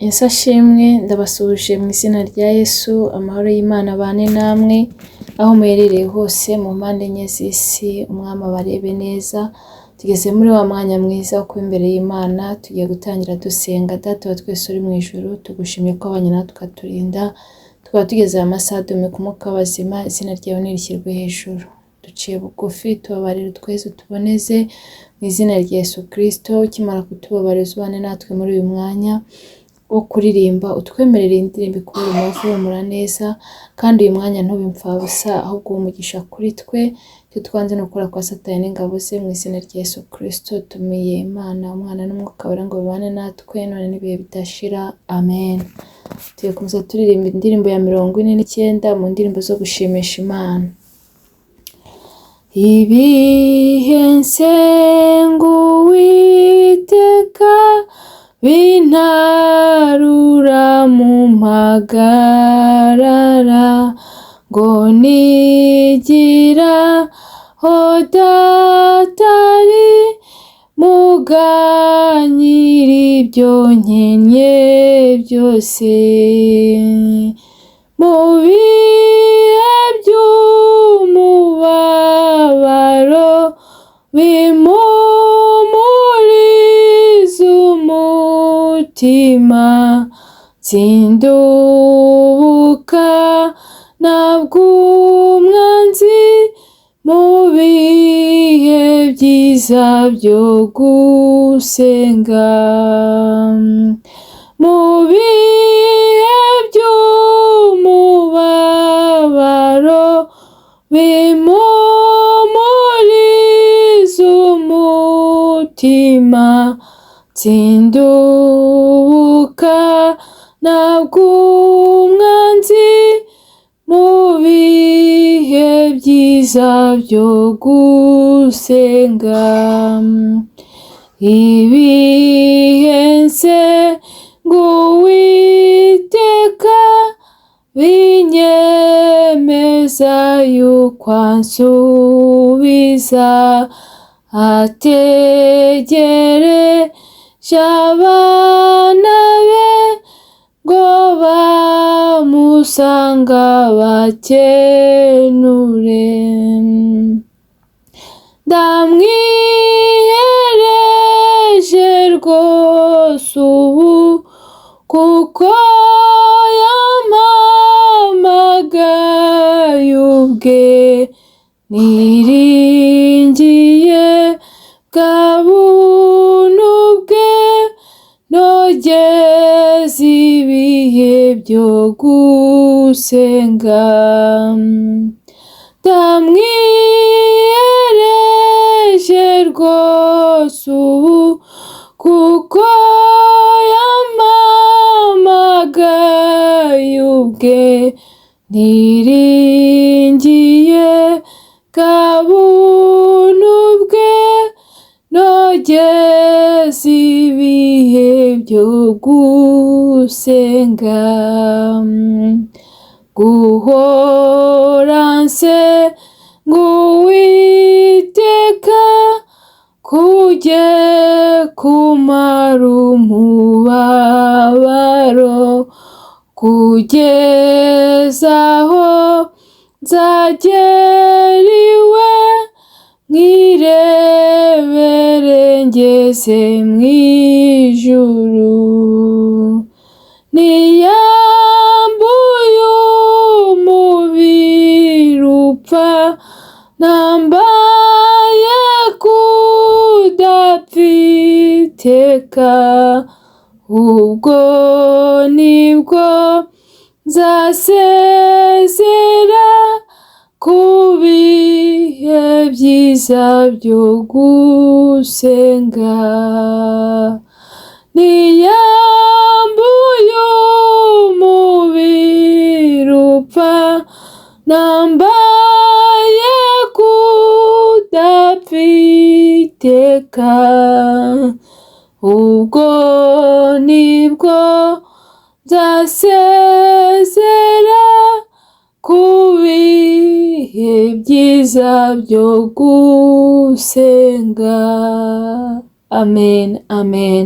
Yesu ashimwe, ndabasuhuje mu izina rya Yesu, amahoro y'Imana abane namwe, aho muherereye hose mu mpande enye z'isi, umwami abarebe neza. Tugeze muri wa mwanya mwiza wo kuba imbere y'Imana, tugiye gutangira dusenga. Data wa twese uri mu ijuru, tugushimiye ko wabanye natwe ukaturinda, tukaba tugeze aya masaha duhumeka umwuka w'abazima, izina ryawe nirishyirwe hejuru. Duciye bugufi, tubabarire utweze utuboneze mu izina rya Yesu Kristo. Ukimara kutubabarira ubane natwe muri uyu mwanya wo kuririmba, utwemerere indirimbo ikubera umuvu humura neza, kandi uyu mwanya ntube impfabusa, ahubwo umugisha kuri twe, icyo twanze no gukora kwa Satani n'ingabo ze, mu izina rya Yesu Kristo tumiye Imana, Umwana n'Umwuka wera ngo bibane natwe none n'ibihe bidashira, amen. Tugiye komeza turirimba indirimbo ya 49 mu ndirimbo zo gushimisha Imana. Ibihe nsenga Uwiteka bintarura mu mpagarara, ngo nigira ho datari muganyira ibyo nkenye byose. Mu bihe by'umubabaro bimpumuriza umutima, sindubuka ntabwo umwanzi mu bihe byiza byo gusenga. Mu bihe by'umubabaro bimpumuriza umutima, sindubuka ntabwo umwanzi mu bihe byiza byo gusenga. Ibihe nsenga Uwiteka binyemeza yuko ansubiza, ategereje abana be ngo bamusanga bakenure. Ndamwihereje rwose ubu, kuko yampamagaye ubwe, niringiye bwa buntu bwe, nogeze ibihe byo gusenga. Ndamwihereje rwose ubu, kuko yampamagaye ubwe, niringiye bwa buntu bwe, nogeze ibihe byo gusenga. Guhora nsenga Uwiteka kujye kumara umubabaro, kugeza aho nzagera iwe, mwirebere ngeze mu ijuru. Niyambuye umubiri upfa, nambaye kudapfa iteka, ubwo nibwo nzasezera ku bihe byiza byo gusenga. Niyambuye umubiri upfa, nambaye kudapfa iteka, ubwo nibwo nzasezera ku bihe byiza byo gusenga. Amen, amen.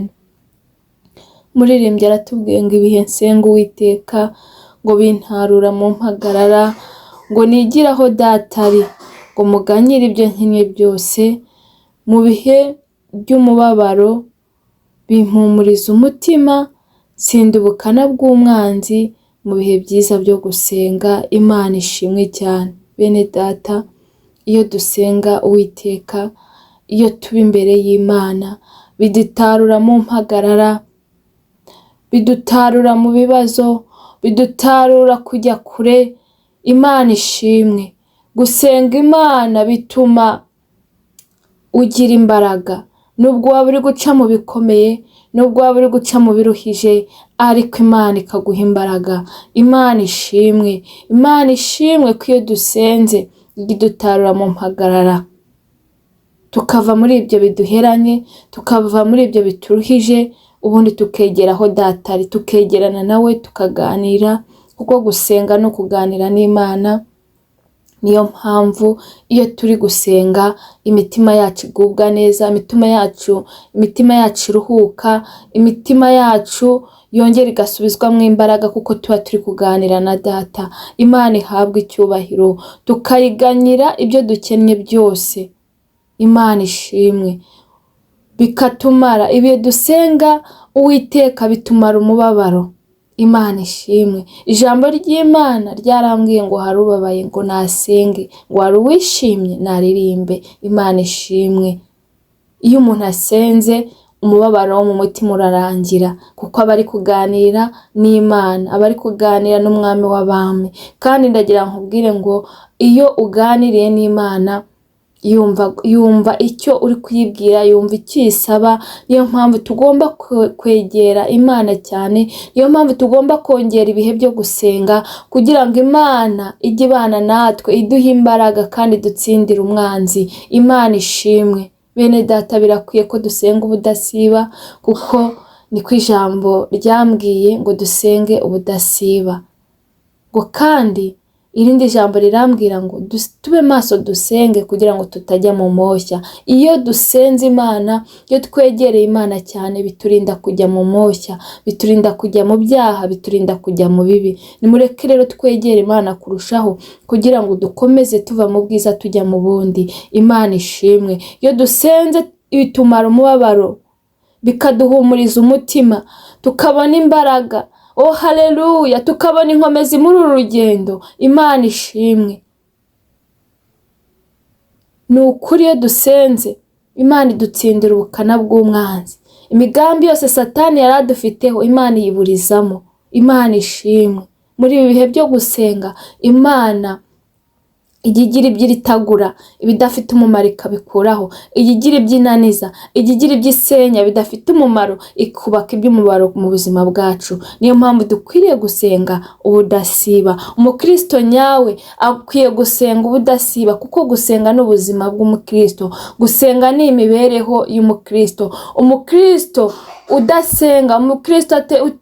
Umuririmbyi aratubwiye ngo ibihe nsenga Uwiteka ngo bintarura mu mpagarara, ngo nigire aho Data ari, ngo muganyire ibyo nkenye byose. Mu bihe by'umubabaro bimpumuriza umutima, sinda ubukana bw'umwanzi. Mu bihe byiza byo gusenga, Imana ishimwe cyane. Bene Data, iyo dusenga Uwiteka, iyo tuba imbere y'Imana, bidutarura mu mpagarara, bidutarura mu bibazo, bidutarura kujya kure. Imana ishimwe. Gusenga Imana bituma ugira imbaraga, nubwo waba uri guca mu bikomeye, nubwo waba uri guca mu biruhije, ariko Imana ikaguha imbaraga. Imana ishimwe. Imana ishimwe ko iyo dusenze idutarura mu mpagarara, tukava muri ibyo biduheranye, tukava muri ibyo bituruhije, ubundi tukegera aho Data ari, tukegerana nawe tukaganira, kuko gusenga no kuganira n'Imana. Niyo mpamvu iyo turi gusenga imitima yacu igubwa neza, imitima yacu iruhuka, imitima yacu yongera igasubizwamo imbaraga, kuko tuba turi kuganira na Data. Imana ihabwe icyubahiro, tukayiganyira ibyo dukennye byose. Imana ishimwe. Bikatumara ibihe dusenga Uwiteka, bitumara umubabaro. Imana ishimwe. Ijambo ry'Imana ryarambwiye ngo hari ubabaye ngo nasenge, ngo hari uwishimye naririmbe. Imana ishimwe. Iyo umuntu asenze, umubabaro wo mu mutima urarangira, kuko aba ari kuganira n'Imana, aba ari kuganira n'Umwami w'abami. Kandi ndagira nkubwire ngo iyo uganiriye n'Imana, yumva icyo uri kuyibwira, yumva icyo isaba. Niyo mpamvu tugomba kwegera Imana cyane, niyo mpamvu tugomba kongera ibihe byo gusenga, kugira ngo Imana ijye ibana natwe, iduhe imbaraga kandi dutsindire umwanzi. Imana ishimwe. Bene Data, birakwiye ko dusenga ubudasiba, kuko niko ijambo ryambwiye ngo dusenge ubudasiba. Ngo kandi irindi jambo rirambwira ngo tube maso dusenge, kugira ngo tutajya mu moshya. Iyo dusenze Imana, iyo twegereye Imana cyane, biturinda kujya mu moshya, biturinda kujya mu byaha, biturinda kujya mu bibi. Nimureke rero twegere Imana kurushaho, kugira ngo dukomeze tuva mu bwiza tujya mu bundi. Imana ishimwe. Iyo dusenze bitumara umubabaro, bikaduhumuriza umutima, tukabona imbaraga. Oh haleluya, tukabona inkomezi muri uru rugendo. Imana ishimwe. Ni ukuri iyo dusenze, Imana idutsindira ubukana bw'umwanzi. Imigambi yose Satani yari adufiteho, Imana iyiburizamo. Imana ishimwe. Muri ibi bihe byo gusenga, Imana igigira iby'itagura, ibidafite umumaro ikabikuraho, igigira iby'inaniza, igigira iby'isenya bidafite umumaro, ikubaka iby'umumaro mu buzima bwacu. Niyo mpamvu dukwiriye gusenga ubudasiba. Umukristo nyawe akwiye gusenga ubudasiba, kuko gusenga n'ubuzima bw'umukristo, gusenga ni imibereho y'umukristo. Umukristo udasenga, umukristo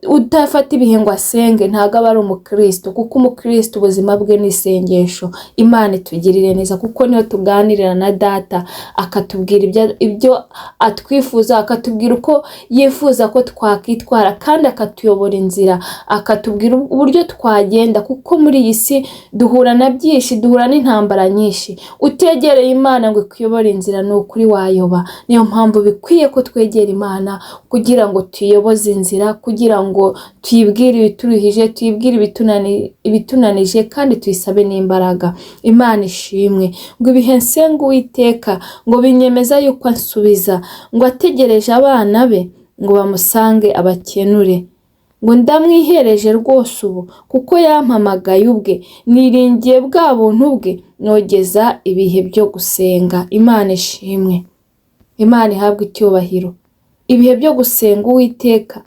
udafata ibihe ngo asenge, ntago aba ari umukristo, kuko umukristo ubuzima bwe ni isengesho. Imana itugirire neza, kuko niyo tuganirira na Data, akatubwira ibyo atwifuza, akatubwira uko yifuza ko twakwitwara, kandi akatuyobora inzira, akatubwira uburyo twagenda, kuko muri iyi si duhura na byinshi, duhura n'intambara nyinshi. Utegereye Imana ngo ikuyobore inzira, ni ukuri wayoba. Niyo mpamvu bikwiye ko twegera Imana, kugira ngo tuyoboze inzira, kugira ngo tuyibwire ibituruhije, tuyibwire ibitunanije, kandi tuyisabe n'imbaraga. Imana ishimwe. Ngo ibihe nsenga Uwiteka, ngo binyemeza yuko ansubiza, ngo ategereje abana be ngo bamusange abakenure. Ngo ndamwihereje rwose ubu, kuko yampamagaye ubwe, niringiye bwa buntu bwe, nogeza ibihe byo gusenga. Imana ishimwe. Imana ihabwe icyubahiro. Ibihe byo gusenga Uwiteka,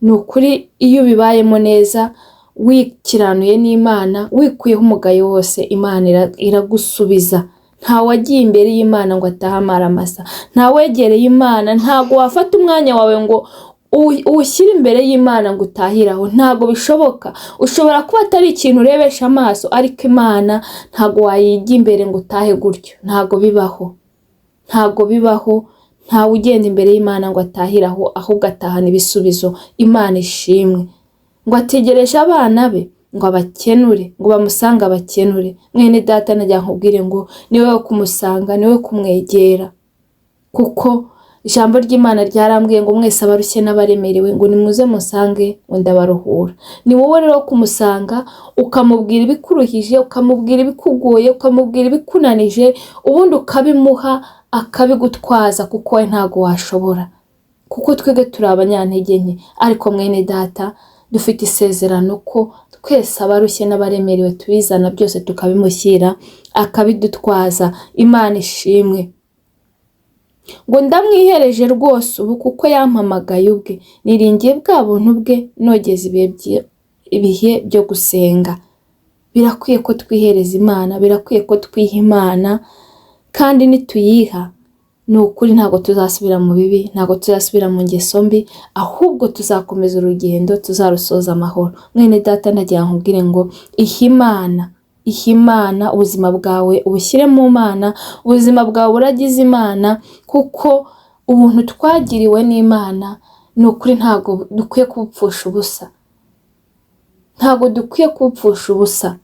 ni ukuri iyo bibayemo neza, wikiranuye n'Imana, wikuyeho umugayo wose, Imana iragusubiza. Nta wagiye imbere y'Imana ngo atahamara amasa, nta wegereye Imana. Ntago wafata umwanya wawe ngo uwushyire imbere y'Imana ngo utahiraho, ntago bishoboka. Ushobora kuba atari ikintu urebesha amaso, ariko Imana ntago wayijya imbere ngo utahe gutyo. Ntago bibaho, ntago bibaho, ntawe ugenda imbere y'Imana ngo atahiraho, ahubwo atahana ibisubizo. Imana ishimwe. Ngo ategereje abana be ngo abakenure, ngo bamusanga abakenure. Mwene data najya nkubwire ngo niwe wo kumusanga, niwe kumwegera, kuko ijambo ry'Imana ryarambwiye ngo mwese abarushye n'abaremerewe ngo nimuze musange ngo ndabaruhura. Ni wowe rero kumusanga ukamubwira ibikuruhije, ukamubwira ibikugoye, ukamubwira ibikunanije, ubundi ukabimuha akabigutwaza, kuko we ntago washobora, kuko twebwe turi abanyantege nke. Ariko mwene data dufite isezerano ko twese abarushye n'abaremerewe tubizana byose tukabimushyira akabidutwaza. Imana ishimwe. Ngo ndamwihereje rwose ubu kuko yampamagaye ubwe, niringiye bwa buntu bwe nogeza ibihe byo gusenga. Birakwiye ko twihereza Imana, birakwiye ko twiha Imana, kandi nituyiha ni ukuri ntabwo tuzasubira mu bibi, ntabwo tuzasubira mu ngeso mbi, ahubwo tuzakomeza urugendo, tuzarusoza amahoro. Mwene data nagira nkubwire ngo ihe Imana ubuzima bwawe ubushyire mu Mana, ubuzima bwawe buragize Imana, kuko ubuntu twagiriwe n'Imana ni ukuri ntabwo dukwiye kubupfusha ubusa, ntabwo dukwiye kubupfusha ubusa.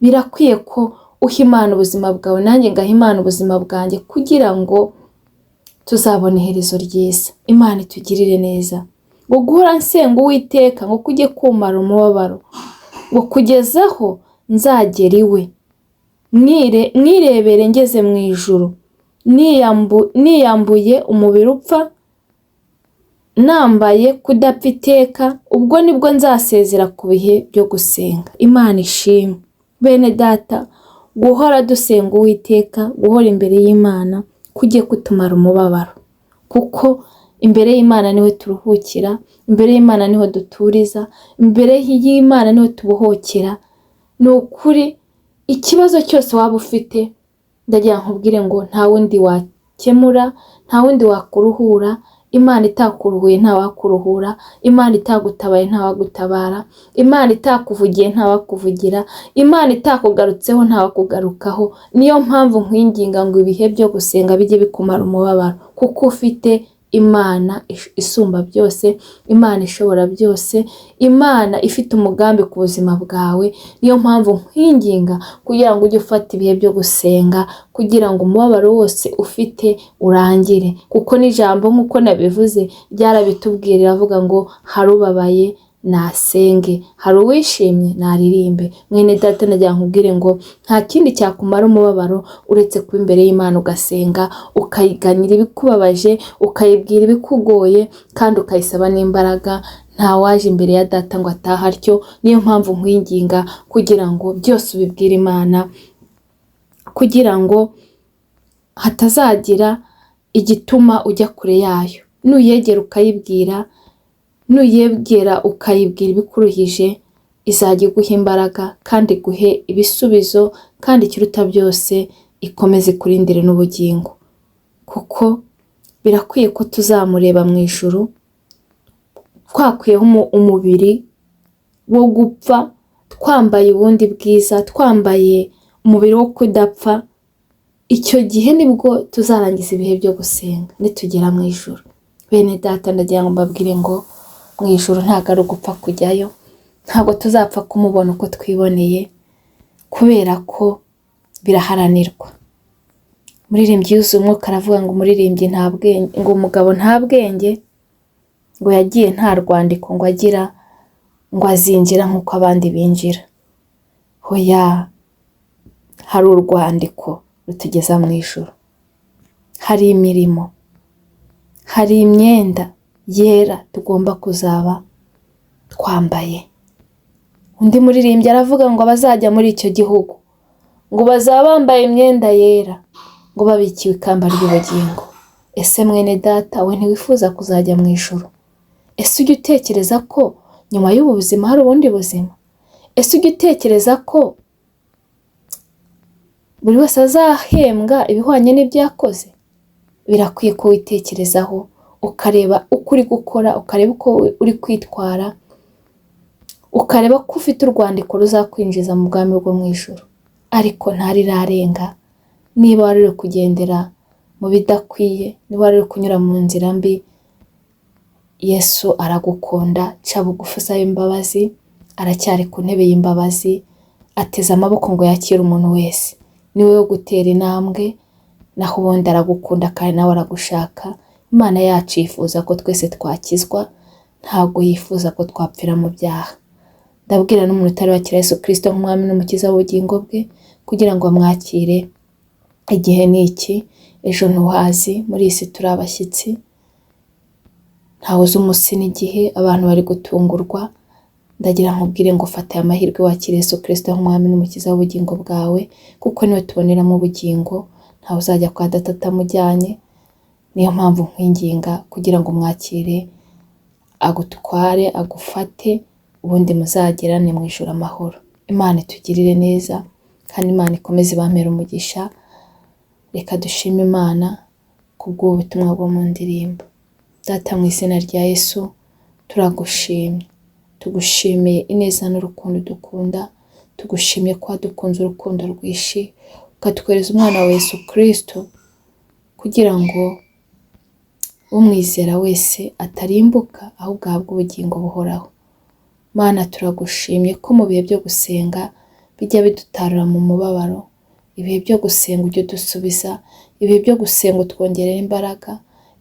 Birakwiye ko uha Imana ubuzima bwawe, nanjye ngaha Imana ubuzima bwanjye, kugira ngo tuzabona iherezo ryiza. Imana itugirire neza. Ngo guhora nsenga Uwiteka ngo kujye kumara umubabaro, ngo kugezaho nzagera iwe, mwirebere ngeze mu ijuru, niyambuye umubiri upfa, nambaye kudapfa iteka, ubwo nibwo nzasezera ku bihe byo gusenga. Imana ishimwe. Bene data, guhora dusenga Uwiteka, guhora imbere y'Imana kujye kutumara umubabaro, kuko imbere y'Imana niho turuhukira, imbere y'Imana niho duturiza, imbere y'Imana niho tubohokera. Ni ukuri ikibazo cyose waba ufite ndagira nkubwire ngo nta wundi wakemura, nta wundi wakuruhura. Imana itakuruhuye nta wakuruhura, Imana itagutabaye nta wagutabara, Imana itakuvugiye nta wakuvugira, Imana itakugarutseho nta wakugarukaho. Niyo mpamvu nkwinginga ngo ibihe byo gusenga bijye bikumara umubabaro, kuko ufite Imana isumba byose, Imana ishobora byose, Imana ifite umugambi ku buzima bwawe. Niyo mpamvu nkwinginga kugira ngo ujye ufata ibihe byo gusenga, kugira ngo umubabaro wose ufite urangire, kuko n'ijambo nk'uko nabivuze ryarabitubwira, riravuga ngo harubabaye nasenge, hari uwishimye naririmbe. Mwene data nagira nkubwire ngo nta kindi cyakumara umubabaro uretse kuba imbere y'Imana ugasenga, ukayiganyira ibikubabaje, ukayibwira ibikugoye, kandi ukayisaba n'imbaraga. Nta waje imbere ya data ngo ataha atyo. Niyo mpamvu nkwinginga kugira ngo byose ubibwire Imana, kugira ngo hatazagira igituma ujya kure yayo. Nuyegera ukayibwira, nuyegera ukayibwira ibikuruhije, izajya iguha imbaraga kandi iguhe ibisubizo, kandi ikiruta byose ikomeze kurindire n'ubugingo, kuko birakwiye ko tuzamureba mu ijuru twakuyeho umubiri wo gupfa, twambaye ubundi bwiza, twambaye umubiri wo kudapfa. Icyo gihe nibwo tuzarangiza ibihe byo gusenga nitugera mu ijuru. Bene data ndagira ngo mbabwire ngo mu ijuru ntabwo ari ugupfa kujyayo, ntabwo tuzapfa kumubona uko twiboneye, kubera ko biraharanirwa. Umuririmbyi yuzuye umwuka aravuga ngo umuririmbyi nta bwenge, ngo umugabo nta bwenge, ngo yagiye nta rwandiko ngo agira, ngo azinjira nk'uko abandi binjira. Hoya, hari urwandiko rutugeza mu ijuru, hari imirimo, hari imyenda yera tugomba kuzaba twambaye. Undi muririmbyi aravuga ngo abazajya muri icyo gihugu ngo bazaba bambaye imyenda yera, ngo babikiwe ikamba ry'ubugingo. Ese mwene data, we ntiwifuza kuzajya mu ijuru? Ese ujya utekereza ko nyuma y'ubu buzima hari ubundi buzima? Ese ujya utekereza ko buri wese azahembwa ibihwanye n'ibyo yakoze? Birakwiye ko witekerezaho, ukareba uko uri gukora, ukareba uko uri kwitwara, ukareba ko ufite urwandiko ruzakwinjiza mu bwami bwo mu ijuru. Ariko ntarirarenga. Niba wari uri kugendera mu bidakwiye, niba wari uri kunyura mu nzira mbi, Yesu aragukunda, ca bugufi usabe imbabazi, aracyari ku ntebe y'imbabazi, ateze amaboko ngo yakire umuntu wese. Ni wowe wo gutera intambwe, naho ubundi aragukunda kandi nawe aragushaka. Imana yacu yifuza ko twese twakizwa, ntabwo yifuza ko twapfira mu byaha. Ndabwira n'umuntu utari wakira Yesu Kristo nk'umwami n'umukiza w'ubugingo bwe, kugira ngo amwakire. Igihe ni iki, ejo ntuhazi, muri iyi si turi abashyitsi, ntawe uzi umunsi n'igihe, abantu bari gutungurwa. Ndagira nkubwire ngo fata aya mahirwe wakire Yesu Kristo nk'umwami n'umukiza w'ubugingo bwawe, kuko niwe tuboneramo ubugingo, ntawe uzajya kwa Data atamujyanye. Niyo mpamvu nkwinginga kugira ngo mwakire, agutware, agufate, ubundi muzagerane mu ijuru amahoro. Imana itugirire neza kandi Imana ikomeze ibamere umugisha. Reka dushime Imana kubw'ubutumwa bwo mu ndirimbo. Data, mu izina rya Yesu turagushimye, tugushimiye ineza n'urukundo dukunda, tugushimiye ko wadukunze urukundo rwinshi, ukatwohereza umwana wa Yesu Kristo kugira ngo umwizera wese atarimbuka, ahubwo ahabwe ubugingo buhoraho. Mana, turagushimye ko mu bihe byo gusenga bijya bidutarura mu mubabaro, ibihe byo gusenga ujye udusubiza, ibihe byo gusenga utwongerera imbaraga,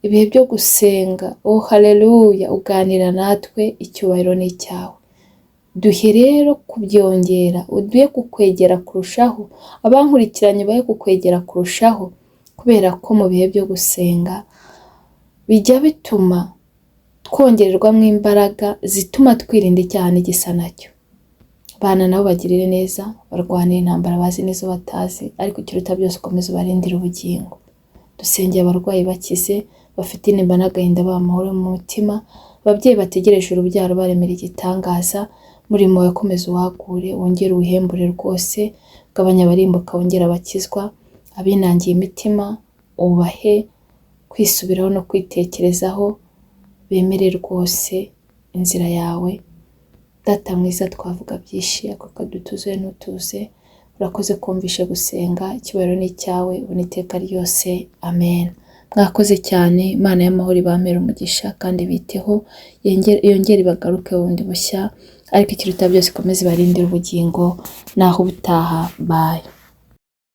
ibihe byo gusenga, oh haleluya, uganira natwe, icyubahiro ni icyawe. Duhe rero kubyongera, uduhe kukwegera kurushaho, abankurikiranye bahe kukwegera kurushaho, kubera ko mu bihe byo gusenga bijya bituma twongererwamo imbaraga zituma twirinda icyaha n'igisa nacyo. Bana nabo bagirire neza, barwanire intambara bazi n'izo batazi, ariko ikiruta byose ukomeze ubarindire ubugingo. Dusengeye abarwayi bakize, bafite intimba n'agahinda b'amahoro mu mutima, ababyeyi bategereje urubyaro baremera igitangaza, murimo wawe komeza uwagure, wongere uwihembure rwose, ugabanya abarimbuka wongere abakizwa, abinangiye imitima ubahe kwisubiraho no kwitekerezaho, bemere rwose inzira yawe. Data mwiza, twavuga byinshi, ako kadutuze n'utuze, urakoze kumvishe gusenga, icyubahiro ni icyawe, ubona iteka ryose, amen. Mwakoze cyane, Imana y'amahoro ibamere umugisha kandi biteho, yongere ibagaruke bundi bushya, ariko ikiruta byose ikomeze ibarindire ubugingo, naho ubutaha, bye.